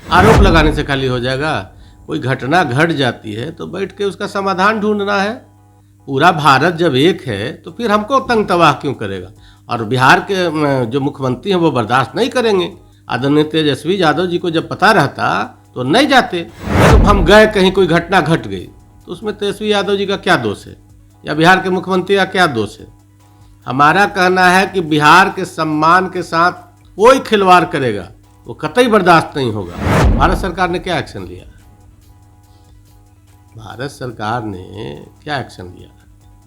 आरोप लगाने से खाली हो जाएगा? कोई घटना घट जाती है तो बैठ के उसका समाधान ढूंढना है। पूरा भारत जब एक है तो फिर हमको तंग तबाह क्यों करेगा? और बिहार के जो मुख्यमंत्री हैं वो बर्दाश्त नहीं करेंगे। आदरणीय तेजस्वी यादव जी को जब पता रहता तो नहीं जाते। तो हम गए, कहीं कोई घटना घट गई तो उसमें तेजस्वी यादव जी का क्या दोष है, या बिहार के मुख्यमंत्री का क्या दोष है? हमारा कहना है कि बिहार के सम्मान के साथ कोई खिलवाड़ करेगा वो कतई बर्दाश्त नहीं होगा। भारत सरकार ने क्या एक्शन लिया? भारत सरकार ने क्या एक्शन लिया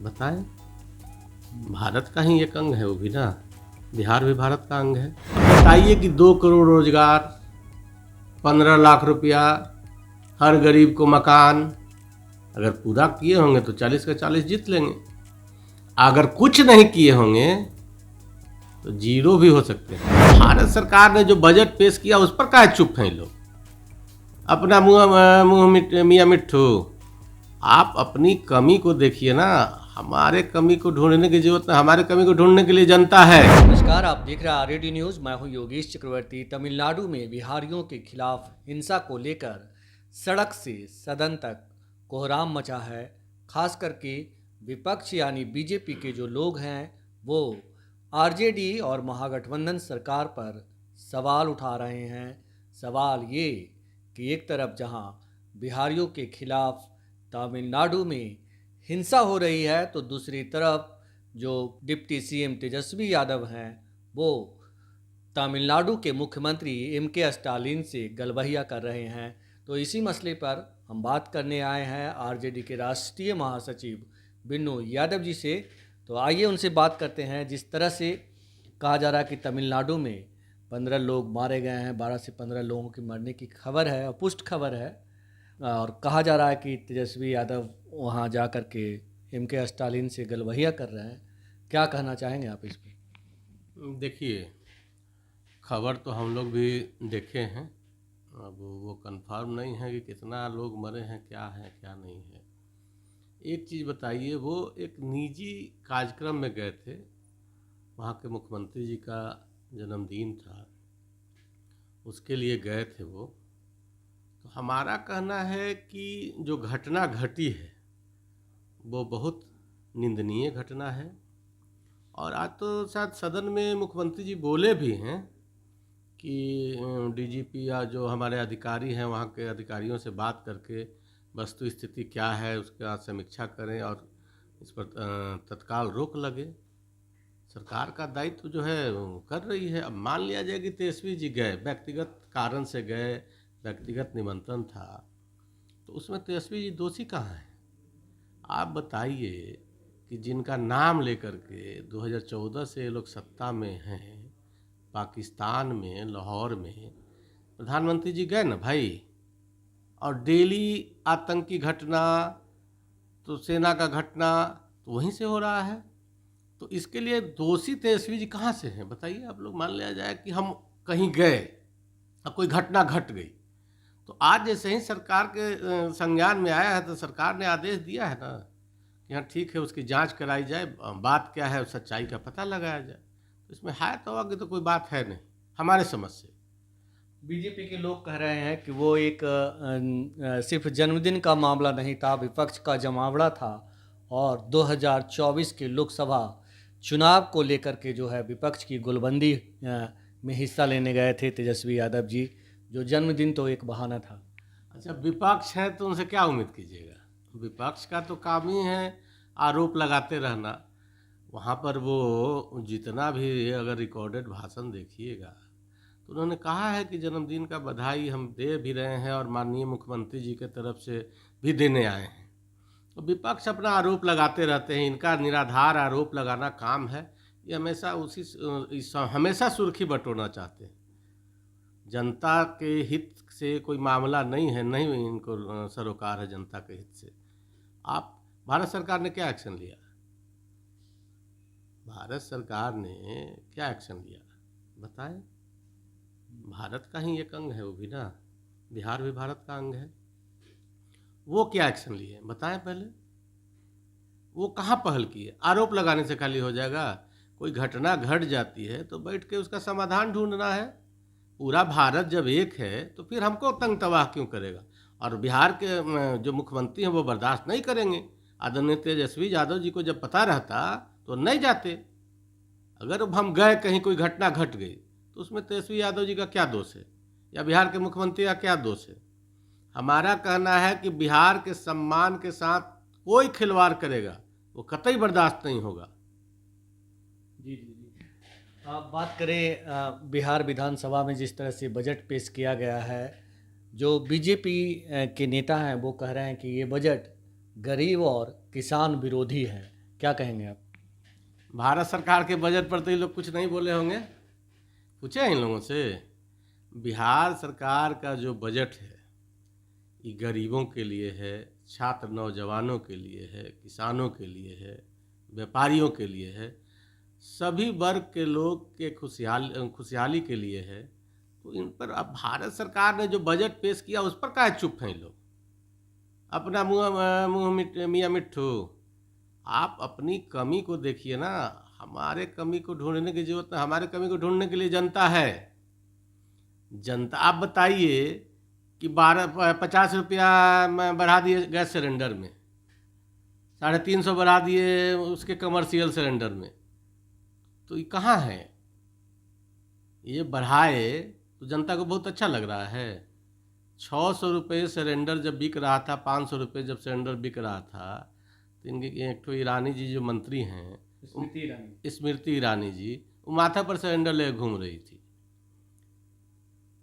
बताएं? भारत का ही एक अंग है वो भी ना, बिहार भी भारत का अंग है। बताइए कि 2 करोड़ रोजगार, 15 लाख रुपया, हर गरीब को मकान, अगर पूरा किए होंगे तो 40 का 40 जीत लेंगे। अगर कुछ नहीं किए होंगे तो जीरो भी हो सकते हैं। भारत सरकार ने जो बजट पेश किया उस पर काहे चुप हैं लोग? अपना मुंह मियाँ मिट्ठू, आप अपनी कमी को देखिए ना। हमारे कमी को ढूंढने की जरूरत नहीं, हमारे कमी को ढूंढने के लिए जनता है। नमस्कार, आप देख रहे हैं आरएडी न्यूज़। मैं हूं योगेश चक्रवर्ती। तमिलनाडु में बिहारियों के खिलाफ हिंसा को लेकर सड़क से सदन तक कोहराम मचा है। खास करके विपक्ष यानी बीजेपी के जो लोग हैं वो आरजेडी और महागठबंधन सरकार पर सवाल उठा रहे हैं। सवाल ये कि एक तरफ जहां बिहारियों के खिलाफ तमिलनाडु में हिंसा हो रही है तो दूसरी तरफ जो डिप्टी सीएम तेजस्वी यादव हैं वो तमिलनाडु के मुख्यमंत्री एमके स्टालिन से गलबहिया कर रहे हैं। तो इसी मसले पर हम बात करने आए हैं आरजेडी के राष्ट्रीय महासचिव बिन्नू यादव जी से। तो आइए उनसे बात करते हैं। जिस तरह से कहा जा रहा है कि तमिलनाडु में 15 लोग मारे गए हैं, 12 से 15 लोगों की मरने की खबर है, अपुष्ट खबर है, और कहा जा रहा है कि तेजस्वी यादव वहां जा कर के एमके स्टालिन से गलबहिया कर रहे हैं। क्या कहना चाहेंगे आप इस पर? देखिए, खबर तो हम लोग भी देखे हैं। अब वो कंफर्म नहीं है कि कितना लोग मरे हैं, क्या है क्या नहीं है। एक चीज़ बताइए, वो एक निजी कार्यक्रम में गए थे, वहाँ के मुख्यमंत्री जी का जन्मदिन था, उसके लिए गए थे वो। तो हमारा कहना है कि जो घटना घटी है वो बहुत निंदनीय घटना है। और आज तो शायद सदन में मुख्यमंत्री जी बोले भी हैं कि डीजीपी या जो हमारे अधिकारी हैं वहाँ के अधिकारियों से बात करके वस्तु स्थिति क्या है उसका समीक्षा करें और इस पर तत्काल रोक लगे। सरकार का दायित्व जो है वो कर रही है। अब मान लिया जाए कि तेजस्वी जी गए, व्यक्तिगत कारण से गए, व्यक्तिगत निमंत्रण था, तो उसमें तेजस्वी जी दोषी कहाँ हैं? आप बताइए कि जिनका नाम लेकर के 2014 से ये लोग सत्ता में हैं, पाकिस्तान में लाहौर में प्रधानमंत्री जी गए ना भाई, और डेली आतंकी घटना तो सेना का घटना तो वहीं से हो रहा है। तो इसके लिए दोषी तेजस्वी जी कहाँ से हैं बताइए आप लोग? मान लिया जाए कि हम कहीं गए और कोई घटना घट गई, तो आज जैसे ही सरकार के संज्ञान में आया है तो सरकार ने आदेश दिया है ना कि हाँ ठीक है, उसकी जांच कराई जाए, बात क्या है सच्चाई का पता लगाया जाए। तो इसमें है तो आगे तो कोई बात है नहीं हमारे समझ से। बीजेपी के लोग कह रहे हैं कि वो एक सिर्फ जन्मदिन का मामला नहीं था, विपक्ष का जमावड़ा था। और 2024 के लोकसभा चुनाव को लेकर के जो है विपक्ष की गोलबंदी में हिस्सा लेने गए थे तेजस्वी यादव जी, जो जन्मदिन तो एक बहाना था। अच्छा, विपक्ष है तो उनसे क्या उम्मीद कीजिएगा? विपक्ष का तो काम ही है आरोप लगाते रहना। वहाँ पर वो जितना भी अगर रिकॉर्डेड भाषण देखिएगा तो उन्होंने कहा है कि जन्मदिन का बधाई हम दे भी रहे हैं और माननीय मुख्यमंत्री जी के तरफ से भी देने आए हैं। तो विपक्ष अपना आरोप लगाते रहते हैं, इनका निराधार आरोप लगाना काम है। ये हमेशा हमेशा सुर्खी बटोरना चाहते हैं। जनता के हित से कोई मामला नहीं है, नहीं इनको सरोकार है जनता के हित से। आप भारत सरकार ने क्या एक्शन लिया? भारत सरकार ने क्या एक्शन लिया बताएं? भारत का ही एक अंग है वो भी ना, बिहार भी भारत का अंग है। वो क्या एक्शन लिए बताएं पहले? वो कहाँ पहल की है? आरोप लगाने से खाली हो जाएगा? कोई घटना घट जाती है तो बैठ के उसका समाधान ढूंढना है। पूरा भारत जब एक है तो फिर हमको तंग तबाह क्यों करेगा। और बिहार के जो मुख्यमंत्री हैं वो बर्दाश्त नहीं करेंगे। आदरणीय तेजस्वी यादव जी को जब पता रहता तो नहीं जाते। अगर अब हम गए, कहीं कोई घटना घट गई, तो उसमें तेजस्वी यादव जी का क्या दोष है, या बिहार के मुख्यमंत्री का क्या दोष है। हमारा कहना है कि बिहार के सम्मान के साथ कोई खिलवाड़ करेगा वो कतई बर्दाश्त नहीं होगा। जी जी जी। आप बात करें बिहार विधानसभा में जिस तरह से बजट पेश किया गया है, जो बीजेपी के नेता हैं वो कह रहे हैं कि ये बजट गरीब और किसान विरोधी है, क्या कहेंगे आप? भारत सरकार के बजट पर तो ये लोग कुछ नहीं बोले होंगे, पूछे इन लोगों से। बिहार सरकार का जो बजट है ये गरीबों के लिए है, छात्र नौजवानों के लिए है, किसानों के लिए है, व्यापारियों के लिए है, सभी वर्ग के लोग के खुशहाली के लिए है। तो इन पर अब भारत सरकार ने जो बजट पेश किया उस पर काहे चुप हैं लोग। अपना मियाँ मिट्ठू, आप अपनी कमी को देखिए ना। हमारे कमी को ढूंढने की जरूरत है, हमारे कमी को ढूंढने के लिए जनता है। जनता, आप बताइए कि 50 रुपया बढ़ा दिए गैस सिलेंडर में, 350 बढ़ा दिए उसके कमर्शियल सिलेंडर में, तो ये कहाँ है। ये बढ़ाए तो जनता को बहुत अच्छा लग रहा है। 600 रुपये सिलेंडर जब बिक रहा था, 500 रुपये जब सिलेंडर बिक रहा था, तो इनकी एक तो ईरानी जी जो मंत्री हैं, स्मृति ईरानी जी, वो माथा पर सिलेंडर ले घूम रही थी,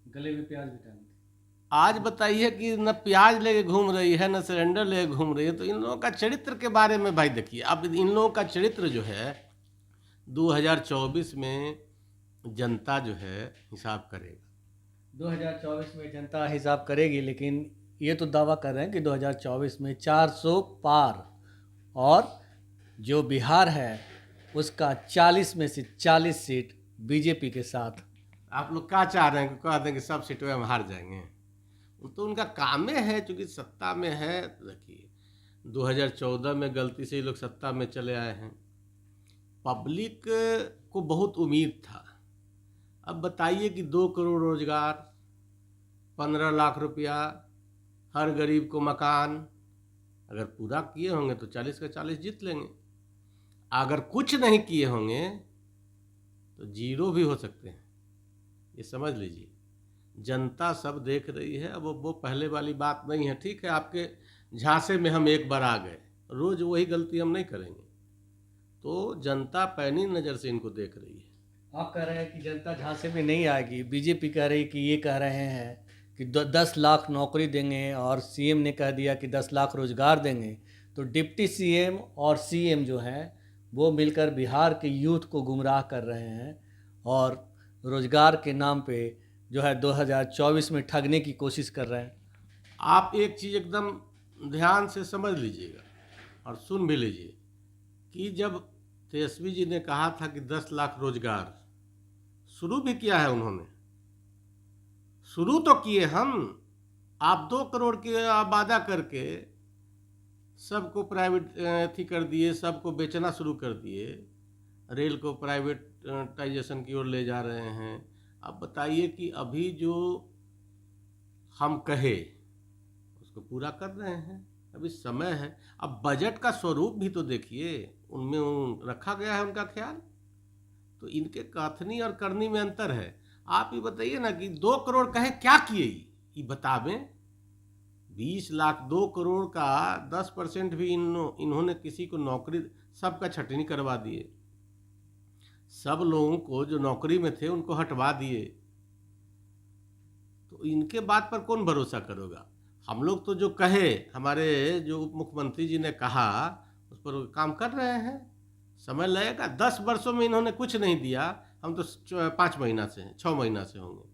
गले में प्याज बिठाने। आज बताइए कि न प्याज लेके घूम रही है न सिलेंडर लेके घूम रही है। तो इन लोगों का चरित्र के बारे में भाई देखिए। अब इन लोगों का चरित्र जो है 2024 में जनता जो है हिसाब करेगा। 2024 में जनता हिसाब करेगी, लेकिन ये तो दावा कर रहे हैं कि 2024 में 400 पार, और जो बिहार है उसका 40 में से 40 सीट बीजेपी के साथ। आप लोग क्या चाह रहे हैं कि कह दें कि सब सीटों में हम हार जाएंगे? तो उनका काम है, चूँकि सत्ता में है। देखिए 2014 में गलती से ये लोग सत्ता में चले आए हैं, पब्लिक को बहुत उम्मीद था। अब बताइए कि 2 करोड़ रोजगार, 15 लाख रुपया, हर गरीब को मकान, अगर पूरा किए होंगे तो 40 का 40 जीत लेंगे। अगर कुछ नहीं किए होंगे तो जीरो भी हो सकते हैं, ये समझ लीजिए। जनता सब देख रही है। अब वो पहले वाली बात नहीं है। ठीक है, आपके झांसे में हम एक बार आ गए, रोज़ वही गलती हम नहीं करेंगे। तो जनता पैनी नज़र से इनको देख रही है। आप कह रहे हैं कि जनता झांसे में नहीं आएगी, बीजेपी कह रही कि ये कह रहे हैं कि 10 लाख नौकरी देंगे, और सीएम ने कह दिया कि 10 लाख रोजगार देंगे। तो डिप्टी सीएम और सीएम जो हैं वो मिलकर बिहार के यूथ को गुमराह कर रहे हैं, और रोजगार के नाम पे जो है 2024 में ठगने की कोशिश कर रहे हैं। आप एक चीज़ एकदम ध्यान से समझ लीजिएगा और सुन भी लीजिए कि जब तेजस्वी जी ने कहा था कि 10 लाख रोजगार, शुरू भी किया है उन्होंने, शुरू तो किए हम। आप 2 करोड़ की वादा करके सबको प्राइवेट कर दिए, सबको बेचना शुरू कर दिए, रेल को प्राइवेटाइजेशन की ओर ले जा रहे हैं। अब बताइए कि अभी जो हम कहे उसको पूरा कर रहे हैं, अभी समय है। अब बजट का स्वरूप भी तो देखिए, उनमें रखा गया है उनका ख्याल। तो इनके कथनी और करनी में अंतर है। आप ये बताइए ना कि 2 करोड़ कहे क्या किए, ये बतावें। 20 लाख 2 करोड़ का 10% भी इन्होंने किसी को नौकरी, सबका छटनी करवा दिए। सब लोगों को जो नौकरी में थे उनको हटवा दिए। तो इनके बात पर कौन भरोसा करेगा। हम लोग तो जो कहे, हमारे जो उप मुख्यमंत्री जी ने कहा उस पर काम कर रहे हैं। समय लगेगा, 10 वर्षों में इन्होंने कुछ नहीं दिया, हम तो 5 महीना से हैं, 6 महीना से होंगे।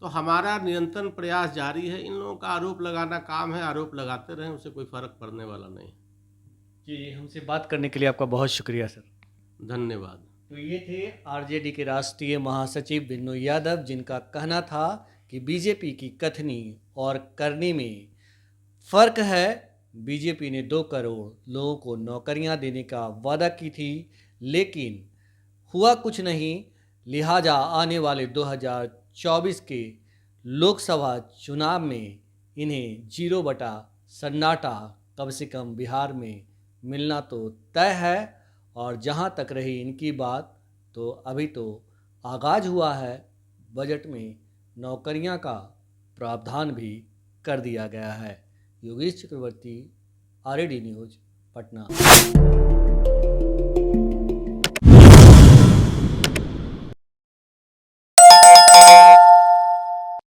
तो हमारा निरंतर प्रयास जारी है। इन लोगों का आरोप लगाना काम है, आरोप लगाते रहें, उससे कोई फर्क पड़ने वाला नहीं। जी, हमसे बात करने के लिए आपका बहुत शुक्रिया सर। धन्यवाद। तो ये थे आरजेडी के राष्ट्रीय महासचिव बिनोय यादव, जिनका कहना था कि बीजेपी की कथनी और करनी में फ़र्क है। बीजेपी ने 2 करोड़ लोगों को नौकरियां देने का वादा की थी, लेकिन हुआ कुछ नहीं। लिहाजा आने वाले 2024 के लोकसभा चुनाव में इन्हें 0 सन्नाटा कम से कम बिहार में मिलना तो तय है। और जहां तक रही इनकी बात, तो अभी तो आगाज हुआ है। बजट में नौकरियां का प्रावधान भी कर दिया गया है। योगेश चक्रवर्ती, RAD न्यूज़, पटना।